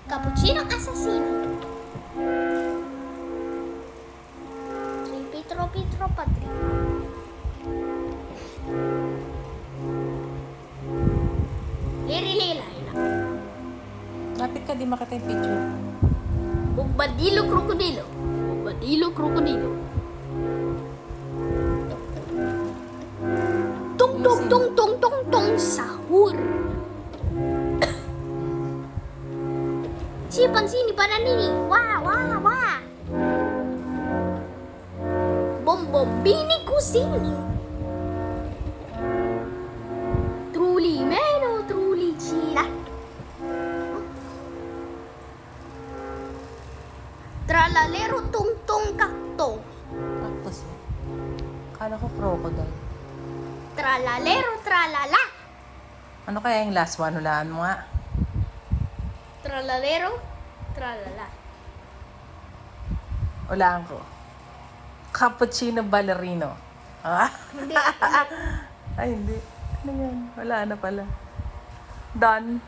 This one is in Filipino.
Cappuccino assassino. Troppi padri. Liri. Lapit ka, di makita yung picture. Bombadillo crocodilo. Tung sahur. Sini pananini. Wah. Bombini cusini. Truli meno, truli cila. Tralalero tungtong kakto. Cactus eh. Kala ko crocodile. Tralalero tralala. Ano kaya yung last one? Hulaan mo nga. Tralalero tralala. Hulaan ko. Cappuccino ballerino. Ah? Hindi. Ay, hindi. Ano yan? Wala na pala. Done.